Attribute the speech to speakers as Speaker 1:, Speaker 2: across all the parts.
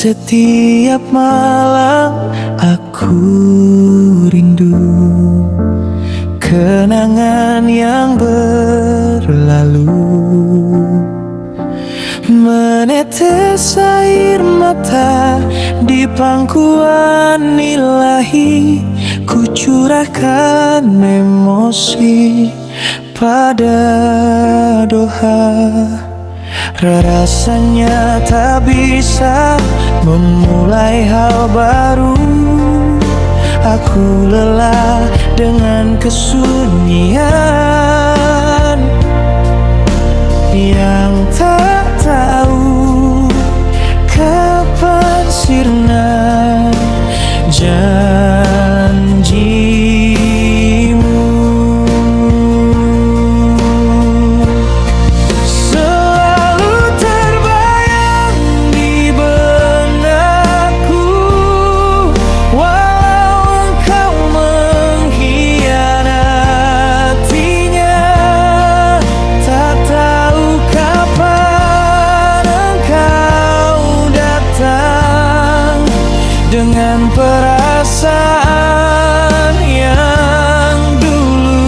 Speaker 1: Setiap malam aku rindu kenangan yang berlalu. Menetes air mata di pangkuan ilahi, ku curahkan emosi pada doa. Rasanya tak bisa memulai hal baru. Aku lelah dengan kesunyian yang tak tahu kapan sirna janjimu. Selalu terbayang di benakku, walau engkau mengkhianatinya. Tak tahu kapan engkau datang dengan perasaan yang dulu.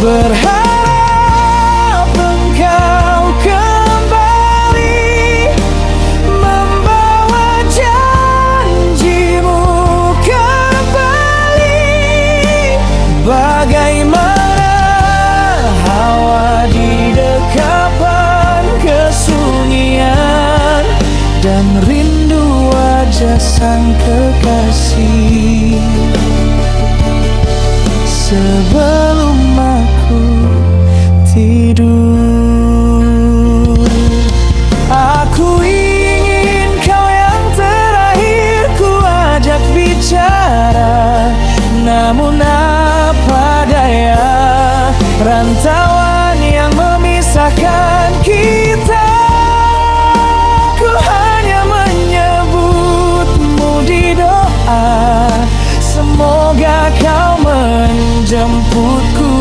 Speaker 1: Berharap engkau kembali membawa janjimu kembali. Bagaimana hawa di dekapan kesunyian dan rindu wajah sang kekasih. Sebelum aku tidur, aku ingin kau yang terakhir ku ajak bicara. Namun apa daya, rantauan yang memisahkan kita. Ku hanya menyebutmu di doa, semoga kau menjemputku.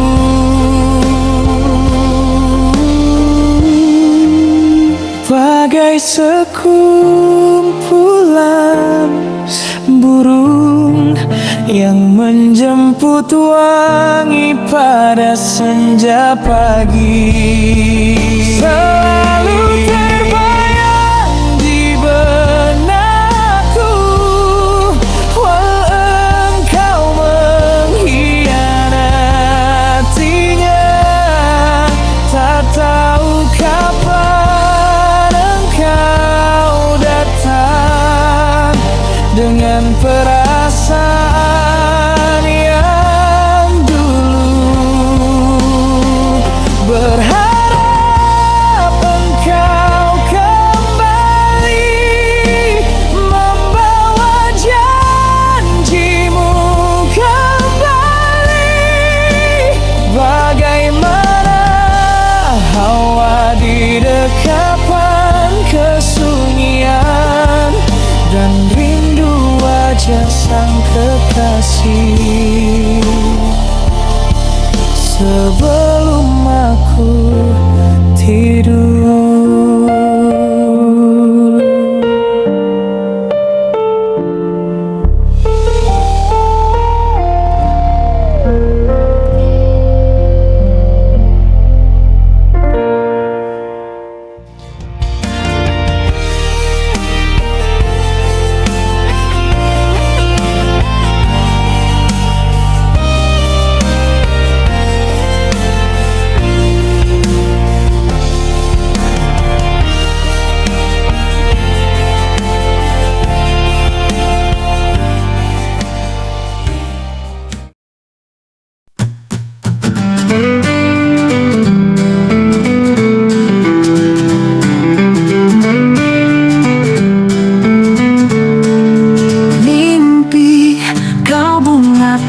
Speaker 1: Bagai sekumpulan burung yang menjemput wangi pada senja pagi. Selalu terbayang di benakku, walau engkau mengkhianatinya. Tak tahu kapan engkau datang dengan perasaan yang dulu. Berharap engkau kembali membawa janjimu kembali. Bagaimana hawa di dekapan kesunyian dan rindu wajah sang kekasih. Sebelum aku tidur.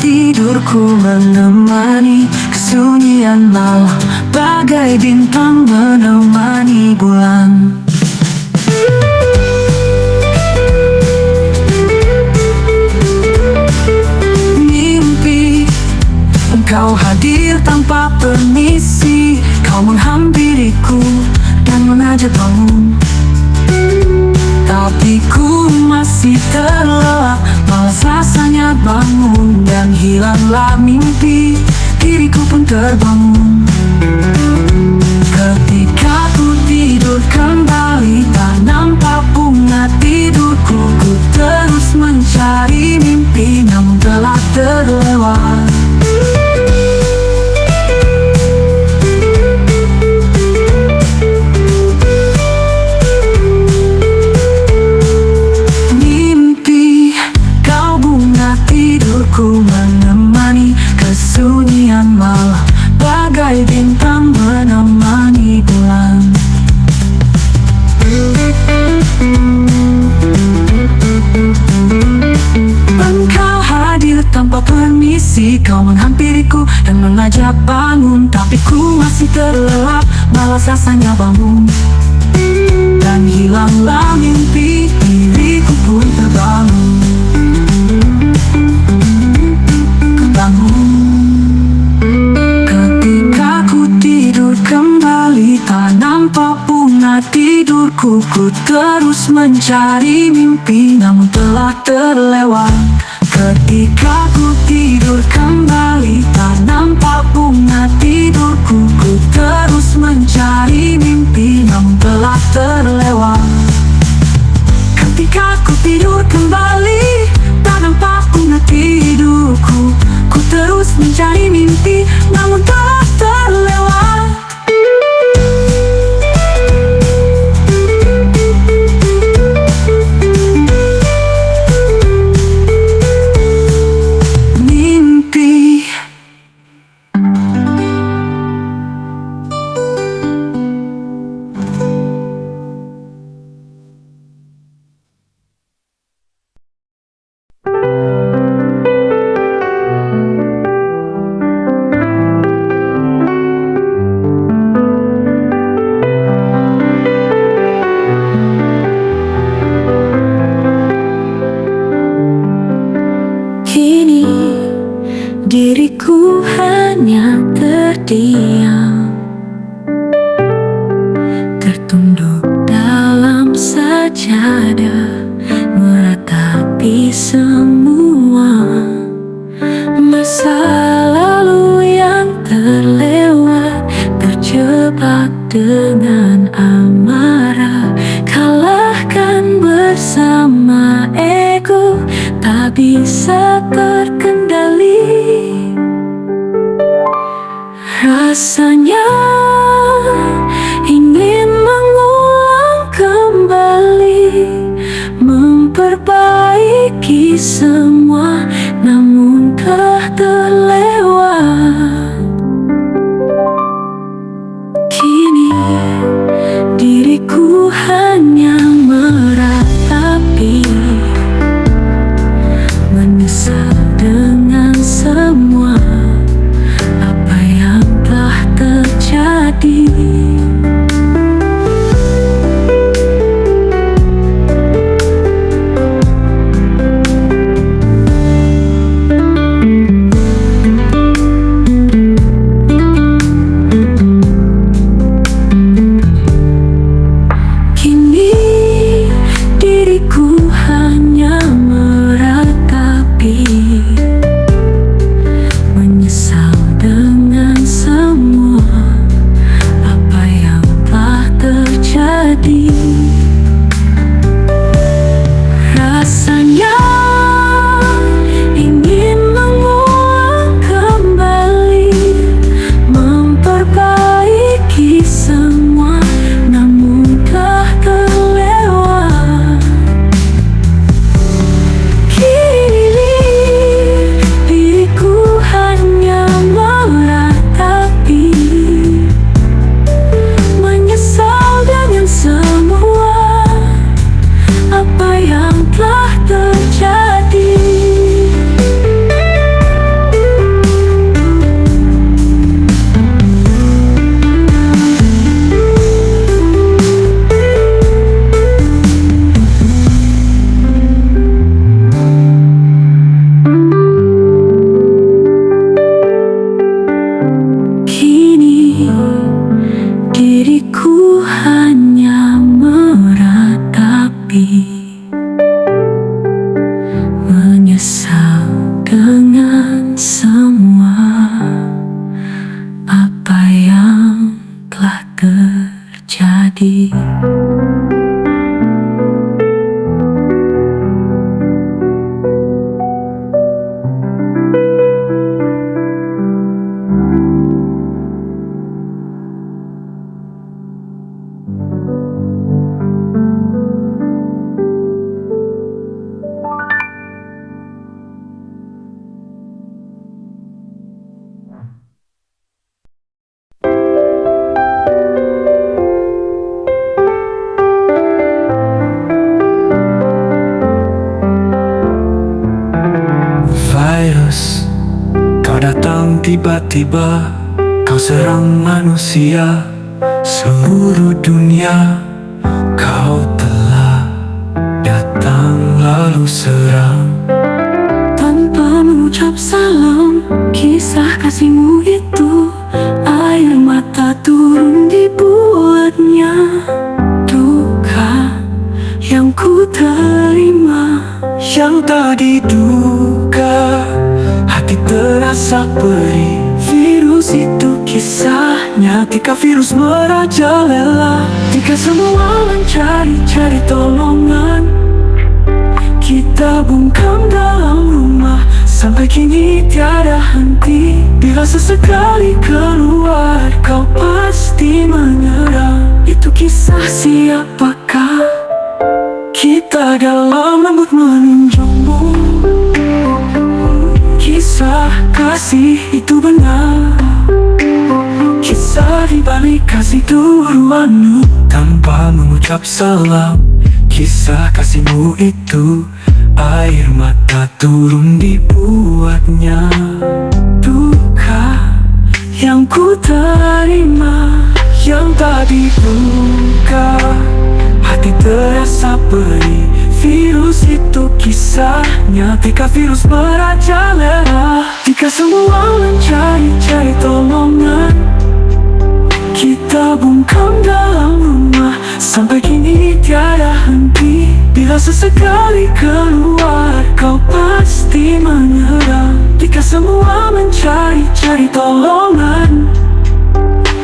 Speaker 1: Tidurku menemani kesunyian malam, bagai bintang menemani bulan. Mimpi engkau hadir tanpa permisi, kau menghampiriku dan mengajak bangun. terbangun dan hilanglah mimpi, diriku pun terbangun. Ketika ku tidur kembali, tak nampak bunga tidurku. Ku terus mencari mimpi, namun telah terlewat. Mimpi, kau bunga tidurku, menemani kesunyian malam, bagai bintang menemani bulan. Engkau hadir tanpa permisi, kau menghampiriku dan mengajak bangun. Tapi ku masih terlelap, malas rasanya bangun. Dan hilanglah mimpi, diriku pun terbangun. Ketika ku tidur kembali, tak nampak bunga tidurku. Ku terus mencari mimpi, namun telah terlewat. Ketika ku tidur kembali, tak nampak bunga tidurku. Ku terus mencari mimpi, namun telah terlewat. Ketika ku tidur kembali, tak nampak bunga tidurku. Ku terus mencari mimpi, namun telah terlewat. Mimpi. Kini diriku hanya terdiam, tertunduk dalam sajadah, meratapi semua masa lalu yang terlewat. Terjebak dengan amarah, kalahkan bersama ego, tak bisa terkendali. Rasanya ingin mengulang kembali, memperbaiki semua, namun telah terlewat. Kini diriku hanya meratapi, menyesal dengan semua apa yang telah terjadi. tiba-tiba kau serang manusia. Seluruh dunia kau telah datang lalu serang. Tanpa mengucap salam, kisah kasihmu itu air mata turun dibuatnya. Duka yang ku terima, yang tak diduga, hati terasa perih. Virus itu kisahnya, ketika virus merajalela, ketika semua mencari-cari tolongan. Kita bungkam dalam rumah, sampai kini tiada henti. Bila sesekali keluar, kau pasti menyerang. Itu kisah siapakah? Kita dalam lembut menunjukmu. Kisah kasih itu benar, kisah dibalik kasih turuanmu. Tanpa mengucap salam, kisah kasihmu itu air mata turun dibuatnya. Duka yang ku terima, yang tak diduga, hati terasa perih. Virus itu kisahnya, ketika virus merajalela, ketika semua mencari-cari tolongan. Kita bungkam dalam rumah, sampai kini tiada henti. Bila sesekali keluar, kau pasti menyerang. Ketika semua mencari-cari tolongan.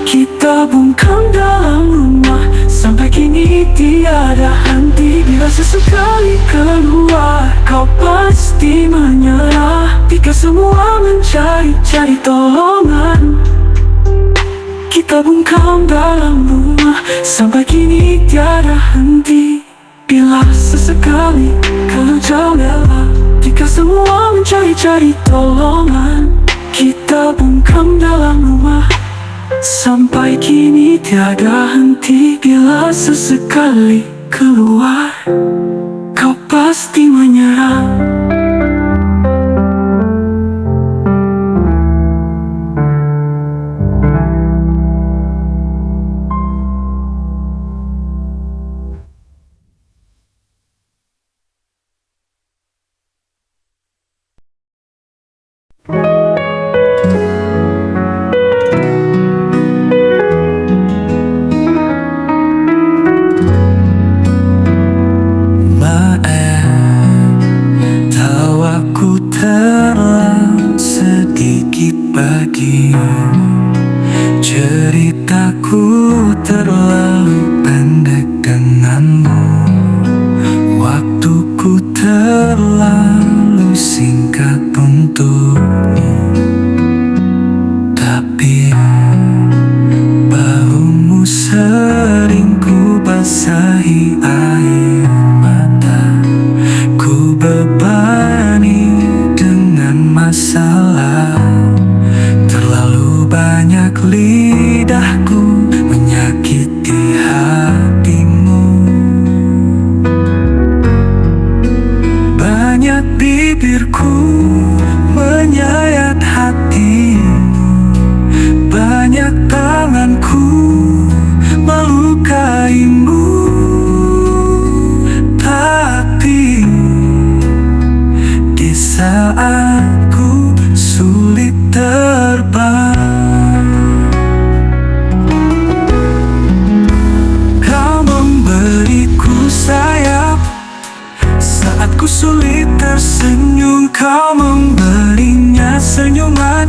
Speaker 1: Kita bungkam dalam rumah, sampai kini tiada henti. Bila sesekali keluar, kau pasti menyerah. Ketika semua mencari-cari tolongan. Kita bungkam dalam rumah, sampai kini tiada henti. Bila sesekali keluar, ketika semua mencari-cari tolongan. Kita bungkam dalam rumah, sampai kini tiada henti. Bila sesekali keluar, kau pasti menyerah. Ceritaku terlalu pendek denganmu, waktuku terlalu singkat untukmu. Tapi bahumu sering ku basahi air mata. Ku bebani dengan masalah, terlalu banyak lidahku menyakiti hatimu. Banyak bibirku menyayat hatimu, banyak tanganku melukaimu. Tapi di saat ku sulit terbang, kau memberiku sayap. Saat ku sulit tersenyum, kau memberinya senyuman.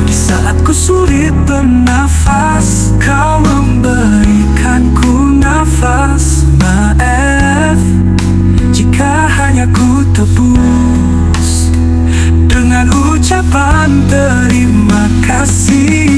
Speaker 1: Di saat ku sulit bernafas, kau memberikanku nafas. Maaf jika hanya ku tebus dengan ucapan terima kasih.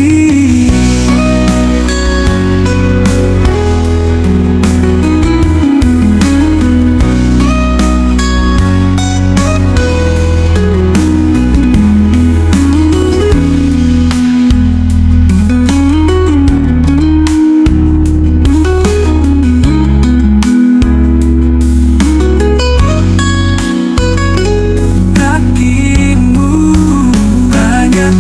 Speaker 1: Hatimu banyak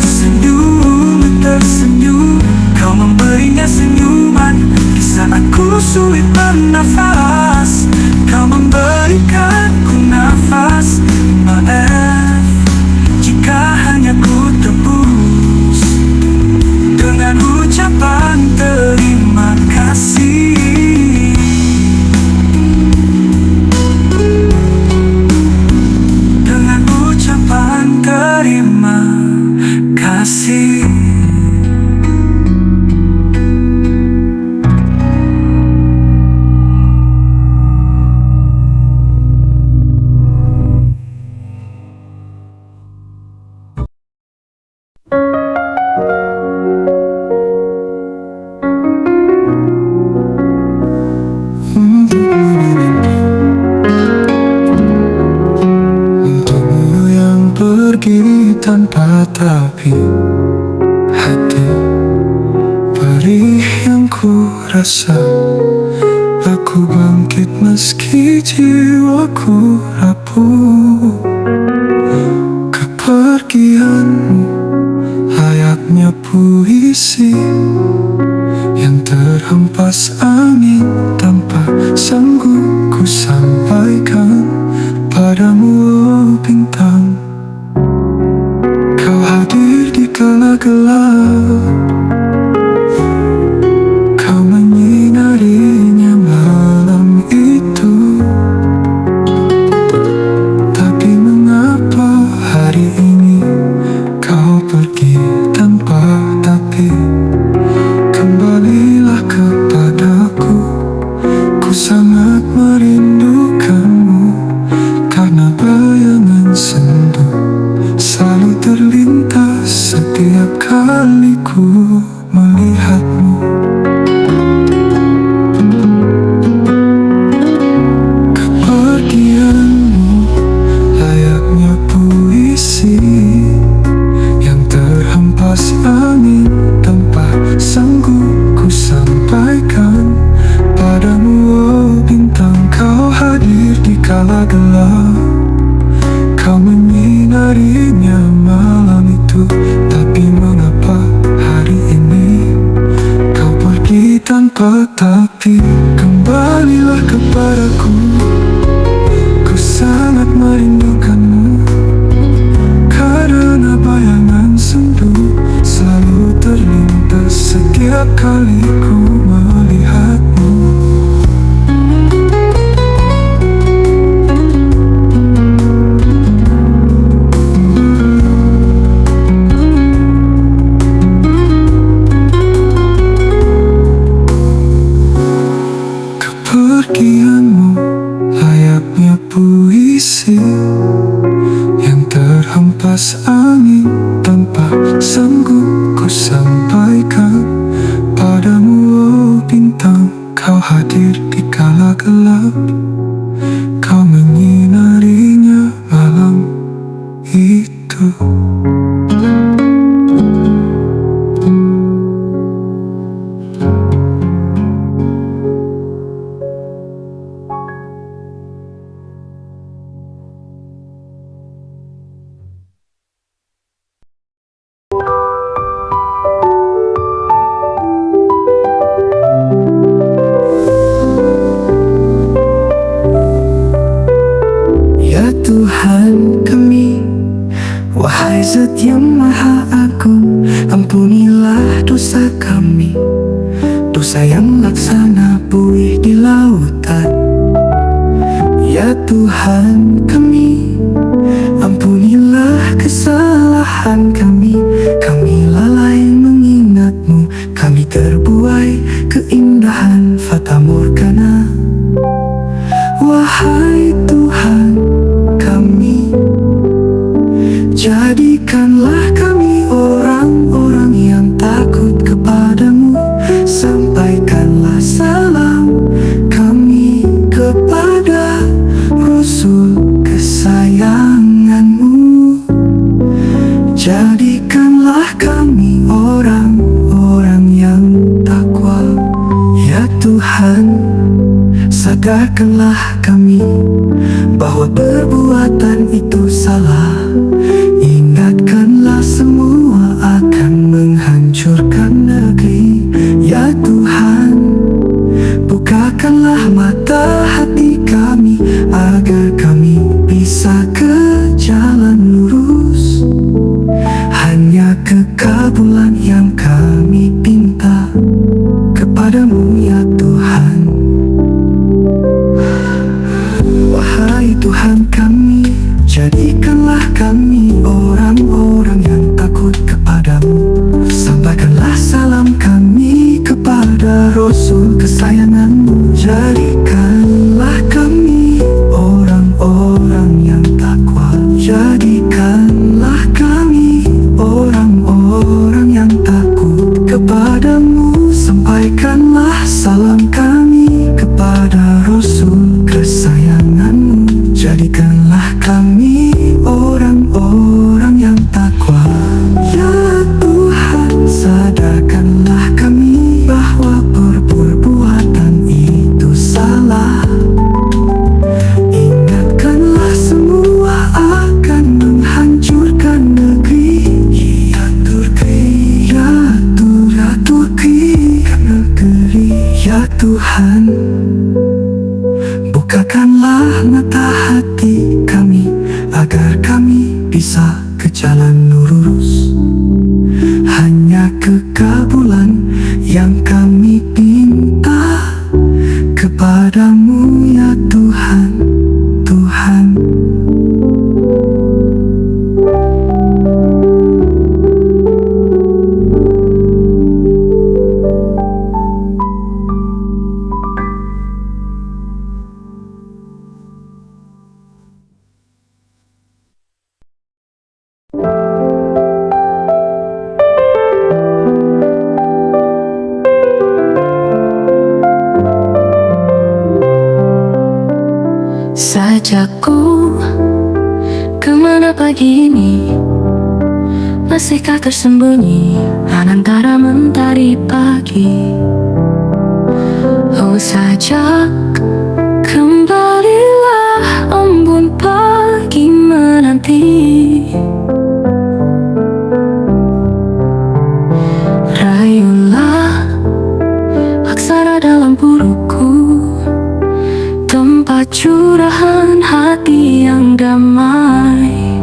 Speaker 1: tersenyum, tersenyum. Kau memberinya senyuman di saat ku sulit bernafas. Kau memberikanku nafas. Maaf jika hanya ku tebus dengan ucapan terima kasih. Dengan ucapan terima kasih. Untukmu yang pergi tanpa tapi, hati perih yang ku rasa. Aku bangkit meski jiwaku rapuh. Kepergianmu layaknya puisi yang terhempas angin tanpa sanggup ku sampaikan padamu, oh bintang. Kau hadir di kala gelap, kau menyinarinya malam itu. Tapi mengapa hari ini kau pergi tanpa tapi? Kembalilah kepadaku, ku sangat merindukanmu. Karena bayangan sendu selalu terlintas setiap kali ku melihatmu. Kepergianmu layaknya puisi yang terhempas angin tanpa sanggup ku sampaikan padamu, oh bintang. Kau hadir di kala gelap, kau menyinarinya malam itu. Tapi mengapa hari ini kau pergi tanpa tapi? Kembalilah kepadaku, ku sangat merindukanmu. Karena bayangan sendu selalu terlintas setiap kali ku melihatmu. Kepergianmu layaknya puisi yang terhempas angin tanpa sanggup ku sampaikan padamu, oh bintang. Kau hadir di kala gelap, kau menyinarinya malam itu. Ya Tuhan kami, wahai Zat yang Maha Agung, ampunilah dosa kami, dosa yang laksana buih di lautan. Ya Tuhan kami, ampunilah kesalahan kami, kami lalai mengingat-Mu, kami terbuai keindahan fata morgana. Wahai Tuhan kami, jadikanlah kami orang-orang yang takut kepadamu. Sampaikanlah salam kami kepada Rasul kesayangan-Mu. Jadikanlah kami orang-orang yang takwa. Ya Tuhan, sadarkanlah kami bahwa perbuatan itu salah. Ingatkanlah semua kekabulan yang kami pinta kepadamu ya Tuhan. Wahai Tuhan kami, jadikanlah kami orang-orang yang takut kepadamu. Sampaikanlah salam kami kepada Rasul kesayanganmu. Jadikanlah kami orang-orang yang takwa. Jadikanlah kami orang-orang yang takut kepadamu. Sampaikanlah salam kami kepada Rasul kesayanganmu. Jadikanlah kami orang-orang yang takwa. Ya Tuhan, sadarkanlah kami bahwa perbuatan itu salah. Ingatkanlah semua akan menghancurkan negeri. Ya Turki, ya Turki, negeri. Ya Tuhan, bukakanlah mata hati kami agar kami bisa ke jalan lurus. Hanya kekabulan yang kami pinta kepadamu ya Tuhan, Tuhan.
Speaker 2: Sajakku, kemana pagi ini? Masihkah tersembunyi antara mentari pagi? Oh sajak, kembalilah embun pagi menanti. Rayulah aksara dalam buruku, tempat curahan hati yang damai.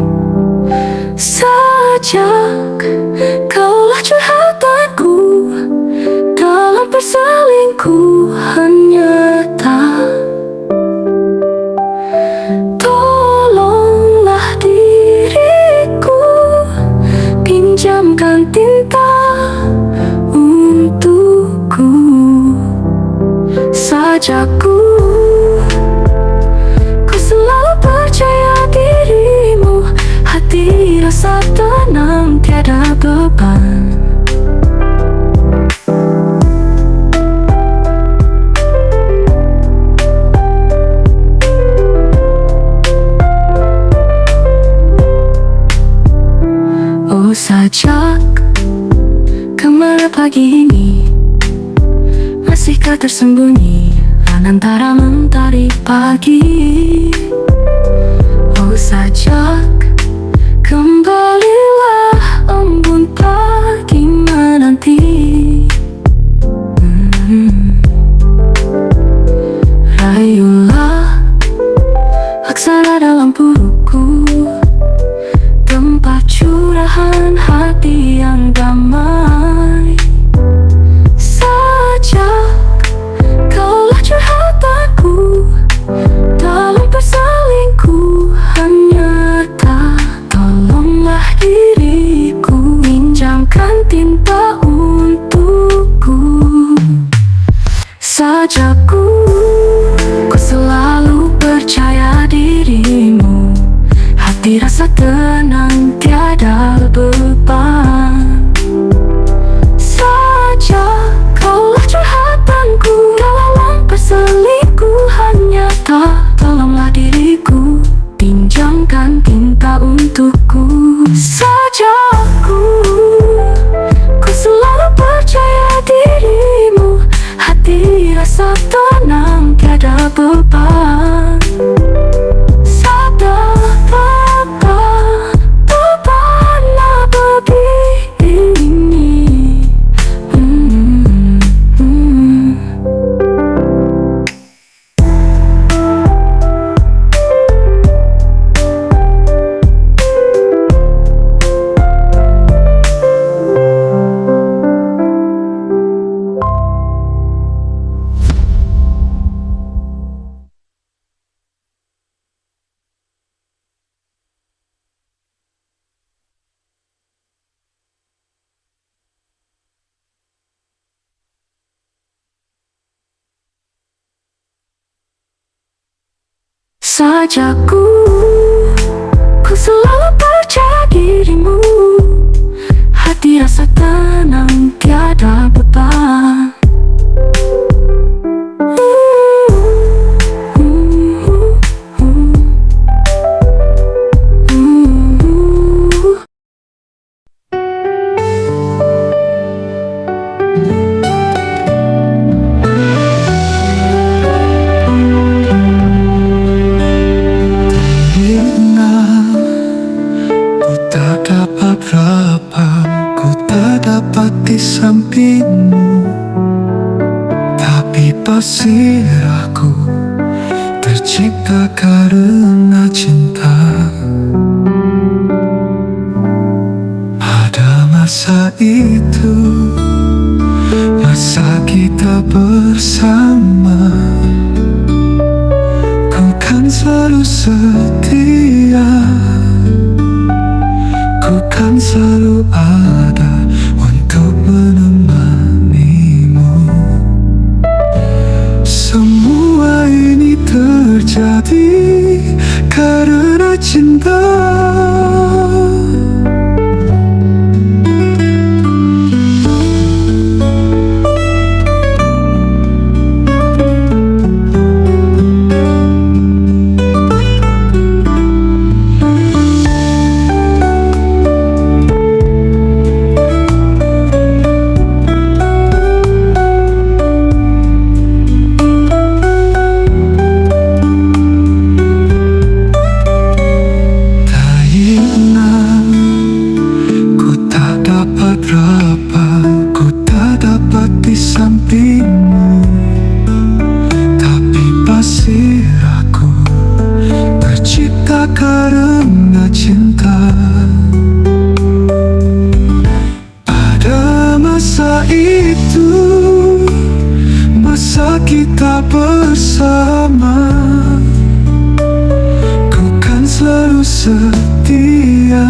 Speaker 2: Sajak, kaulah curhatanku dalam perselingkuhan nyata. Tolonglah diriku, pinjamkan tinta untukku. Sajakku, selalu percaya dirimu, hati rasa tenang tiada beban. Oh sajak, kemana pagi ini? Masihkah tersembunyi antara mentari pagi? Oh sajak, kembalilah embun pagi menanti. Rayulah aksara dalam buruku, tempat curahan hati yang damai. Sajak, kaulah curhatanku dalam perselingkuhan nyata. Tolonglah diriku, pinjamkan tinta untukku. Sajakku, ku selalu percaya dirimu, hati rasa tenang tiada beban. Sajak, kaulah curhatanku dalam perselingkuhan nyata. Tolonglah diriku, pinjamkan tinta untukku. Sajakku, ku selalu percaya dirimu, hati rasa tenang tiada beban. Sabda bebanlah begini. saja ku selalu percaya dirimu. Hati rasa tenang, tiada beban.
Speaker 3: Di sampingmu, tapi pasir aku tercipta karena cinta. Pada masa itu, masa kita bersama, kau kan selalu setia, ku kan selalu ada untuk menemanimu. Semua ini terjadi karena cinta. Karena cinta. Pada masa itu, masa kita bersama, ku kan selalu setia,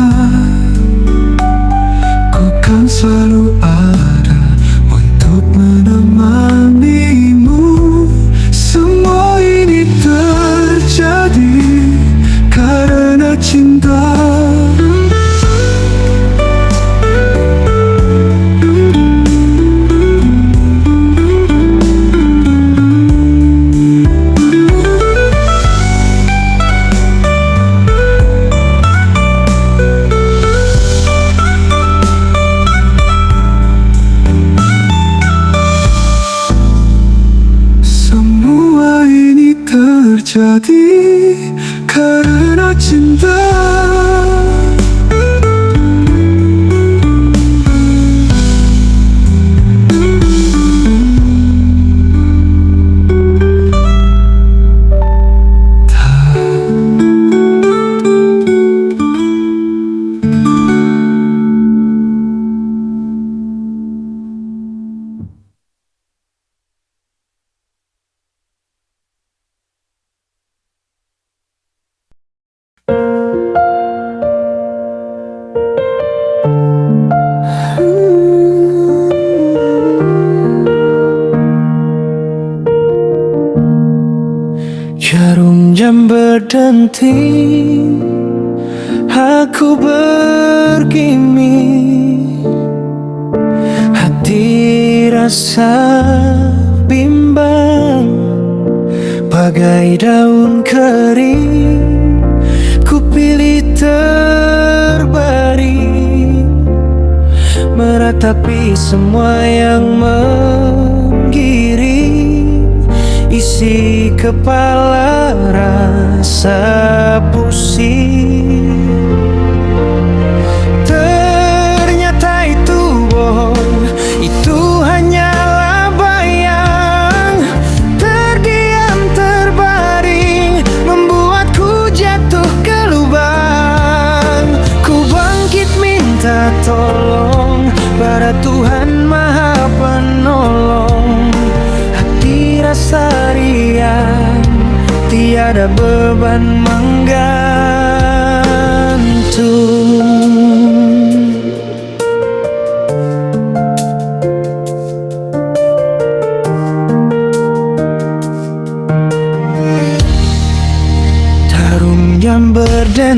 Speaker 3: ku kan selalu ada untuk menemanimu. Semua ini terjadi karena cinta. Semua ini terjadi karena cinta. Jarum jam berdenting, aku bergiming, hati rasa bimbang, bagai daun kering, ku pilih terbaring, meratapi semua yang menggiring. Isi kepala rasa pusing, ternyata itu bohong, itu hanyalah bayang. Terdiam terbaring, membuatku jatuh ke lubang. Ku bangkit minta tolong pada Tuhan Maha Penolong. Hati rasa riang, tiada beban menggantung.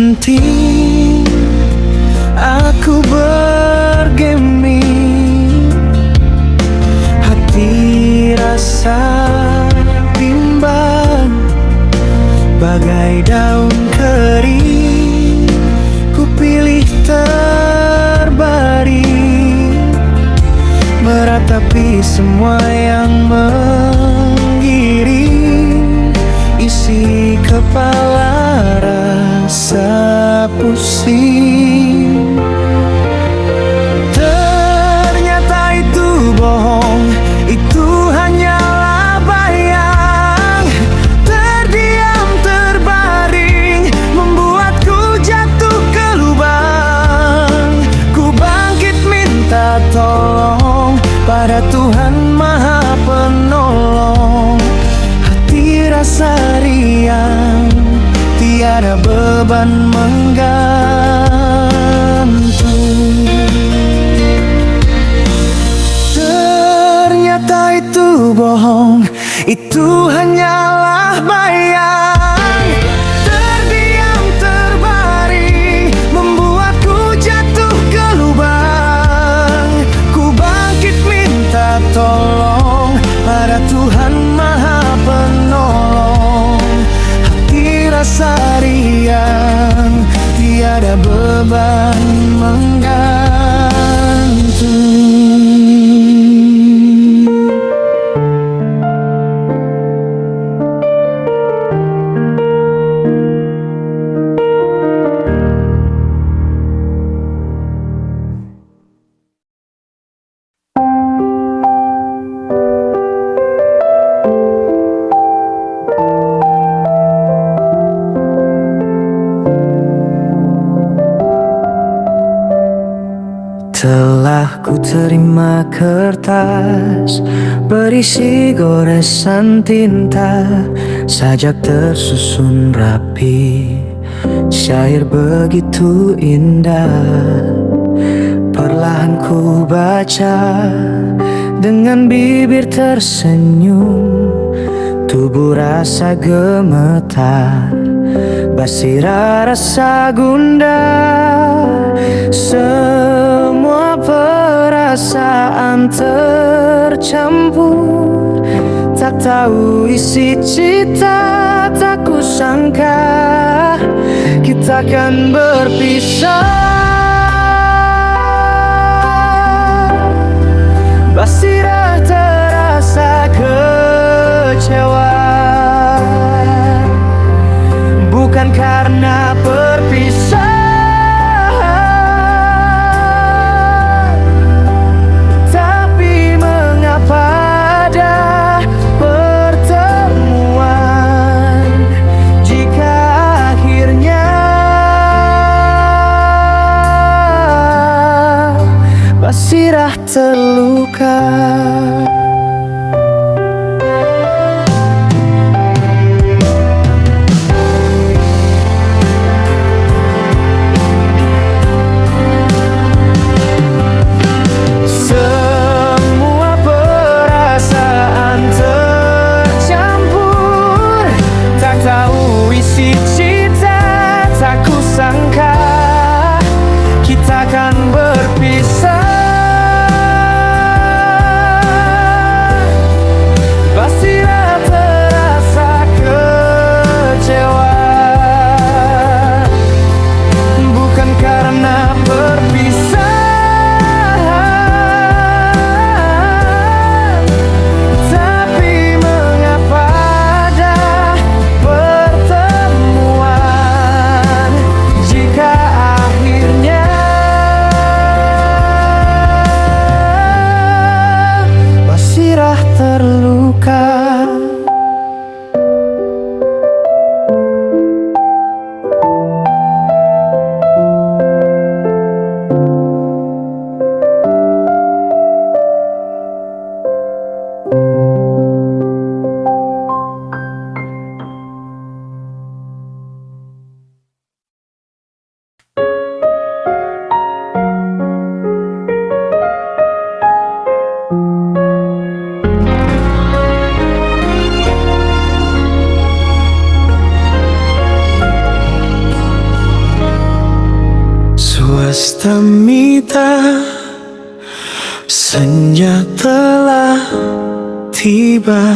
Speaker 3: penting aku bergeming, hati rasa bimbang bagai daun kering, ku pilih terbaring meratapi semua yang menggiring. Isi kepala rasa pusing, ternyata itu bohong, itu hanyalah bayang. Terdiam terbaring membuatku jatuh ke lubang. Ku bangkit minta tolong pada Tuhan Maha Penolong. Hati rasa riang, tiada beban menggantung. Ternyata itu bohong, itu hanyalah bayang. Terdiam terbaring membuatku jatuh ke lubang. Ku bangkit minta tolong pada Tuhan Maha Penolong. Hati rasa riang, tiada beban menggantung. Telah ku terima kertas berisi goresan tinta, sajak tersusun rapi, syair begitu indah. Perlahan ku baca dengan bibir tersenyum, tubuh rasa gemetar, basirah rasa gundah. Semua perasaan tercampur, tak tahu isi cita, tak kusangka kita akan berpisah. Basirah terasa kecewa, bukan karena perpisahan, tapi mengapa ada pertemuan jika akhirnya basirah terluka. Kita akan berpisah. Astamita, senja telah tiba,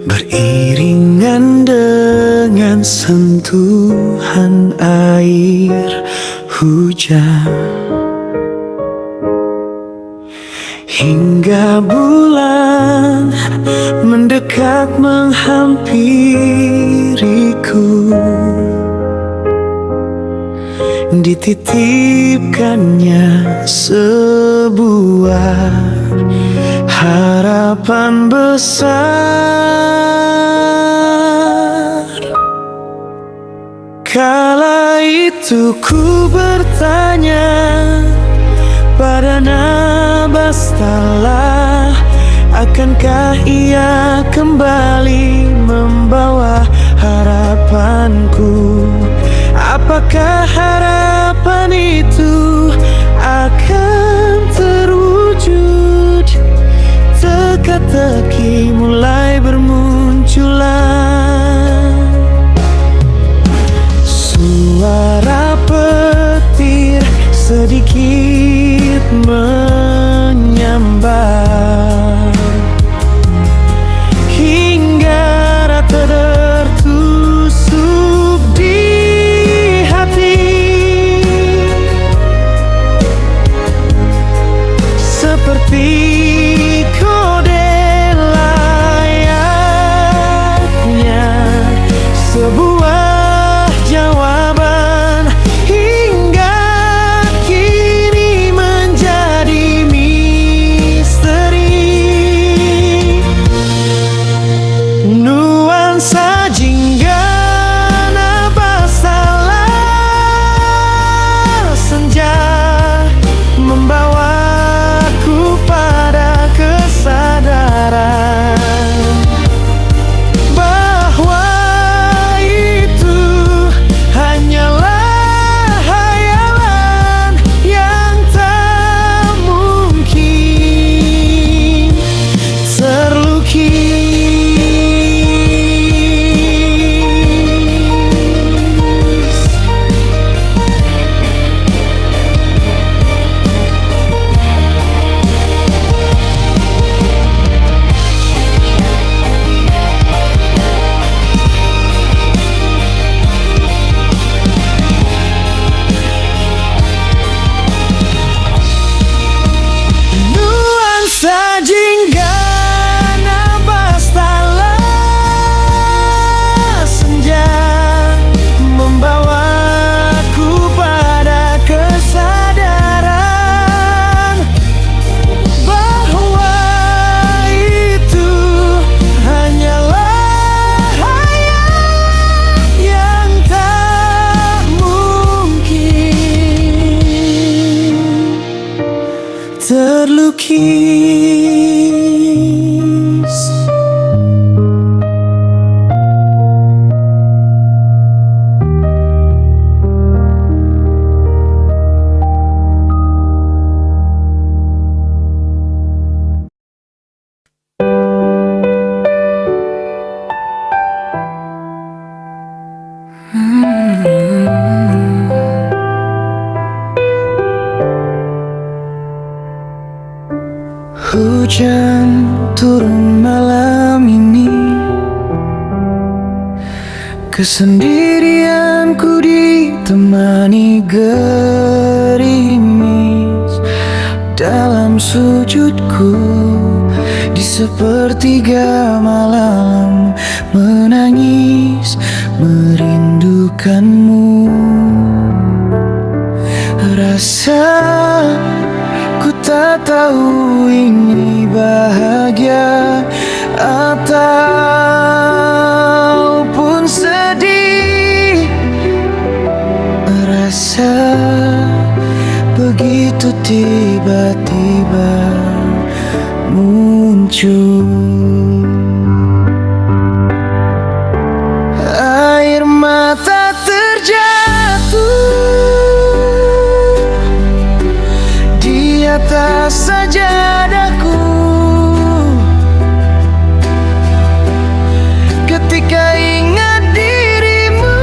Speaker 3: beriringan dengan sentuhan air hujan, hingga bulan mendekat menghampiriku. Dititipkannya sebuah harapan besar. Kala itu ku bertanya pada Nabastala, akankah ia kembali membawa harapanku? Apakah harapan itu akan terwujud? Teka-teki mulai bermunculan, suara petir sedikit menyambar, hingga rata tertusuk di hati, seperti kode layaknya sebuah jawaban, hingga kini menjadi misteri. Nuansa jingga Nabastala, senja membawaku pada kesadaran bahwa itu hanyalah hayalan yang tak mungkin terlukis. Nuansa jingga Nabastala, senja membawaku pada kesadaran bahwa itu hanyalah hayal yang tak mungkin terlukis. Hujan turun malam ini, kesendirianku ditemani gerimis. Dalam sujudku di sepertiga malam, menangis merindukanmu. Rasa ku tak tahu ini bahagia ataupun sedih. Rasa begitu tiba-tiba muncul. Air mata terjatuh di atas sajadahku ketika ingat dirimu.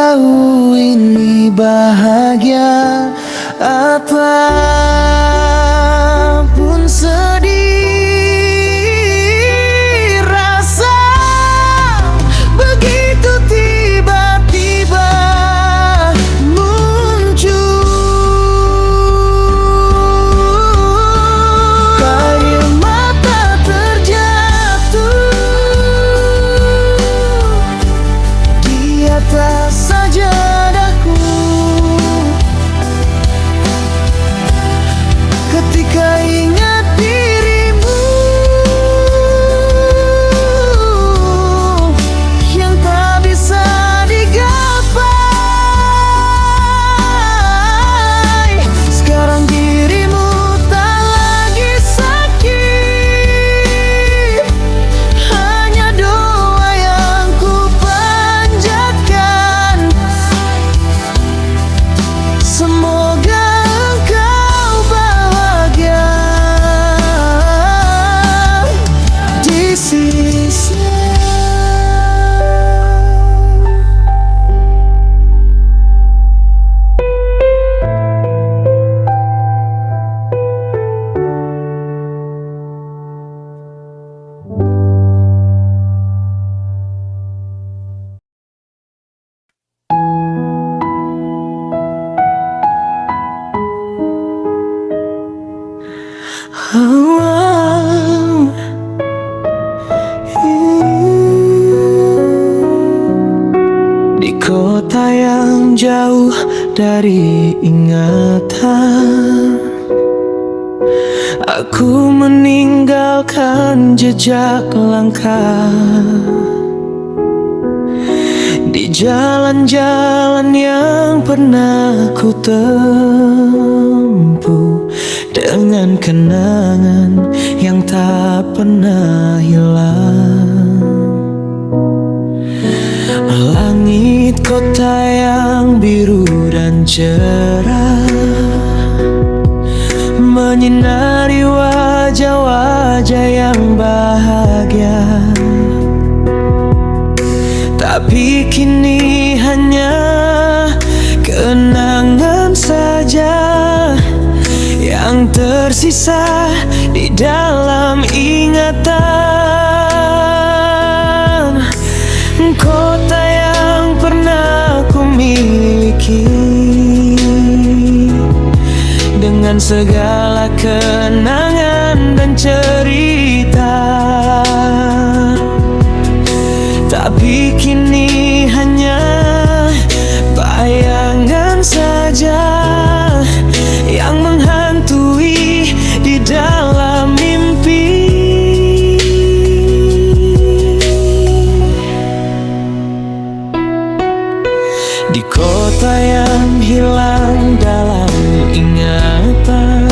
Speaker 3: tahu ini bahagia apapun sedih rasa begitu tiba-tiba muncul air mata terjatuh di atas sajadahku ketika ingat dirimu yang tak bisa digapai. Sekarang dirimu tak lagi sakit, hanya doa yang ku panjatkan. Semoga engkau bahagia di sisinya. Di kota yang jauh dari ingatan, aku meninggalkan jejak langkah di jalan-jalan yang pernah ku tempuh, dengan kenangan yang tak pernah hilang. Langit kota yang biru dan cerah menyinari wajah-wajah yang bahagia. Tapi kini hanya kenangan saja yang tersisa di dalam ingatan. Kota yang pernah ku miliki dengan segala kenangan dan cerita, tapi kini hanya bayangan saja yang menghantui di dalam mimpi. Di kota yang hilang dalam ingatan,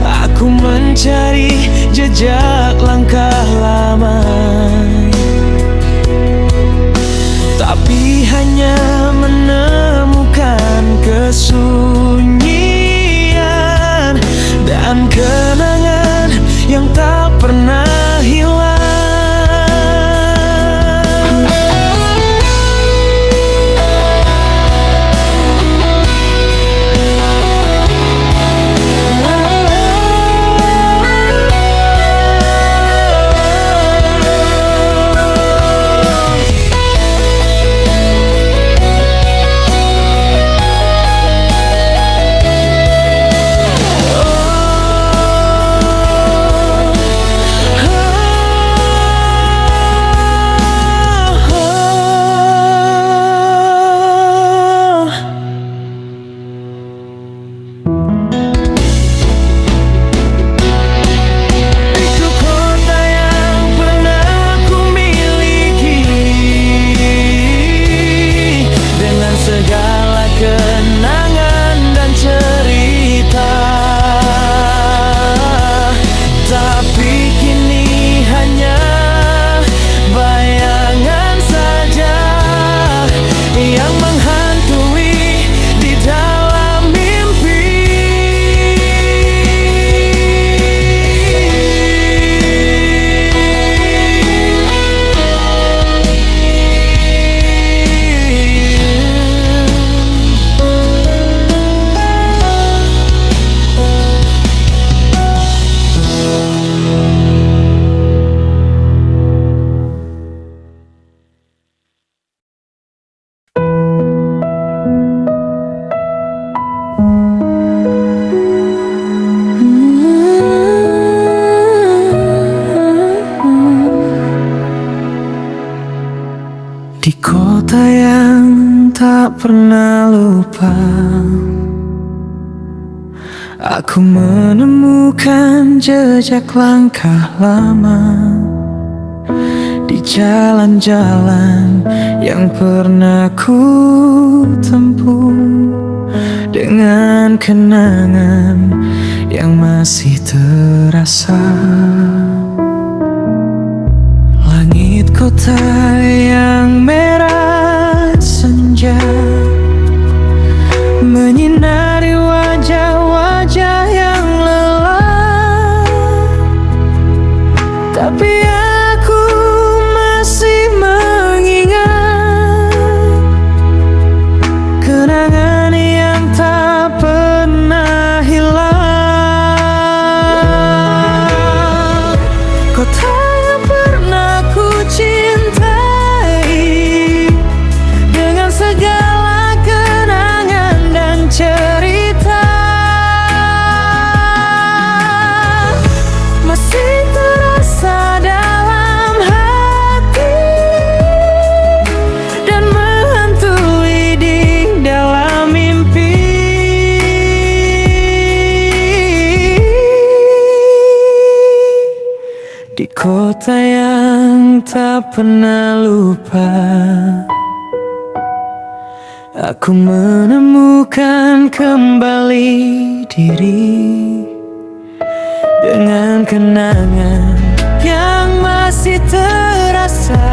Speaker 3: aku mencari jejak langkah lama, tapi hanya menemukan tak pernah lupa. Aku menemukan jejak langkah lama di jalan-jalan yang pernah ku tempuh, dengan kenangan yang masih terasa. Langit kota yang merah senja menyinari wajah-wajah yang lelah, tapi aku masih mengingat kenangan yang tak pernah hilang. Kota yang pernah ku cintai, dengan segala kenangan dan cerita, masih terasa dalam hati dan menghantui di dalam mimpi. Di kota yang tak pernah lupa, aku menemukan kembali diri, dengan kenangan yang masih terasa.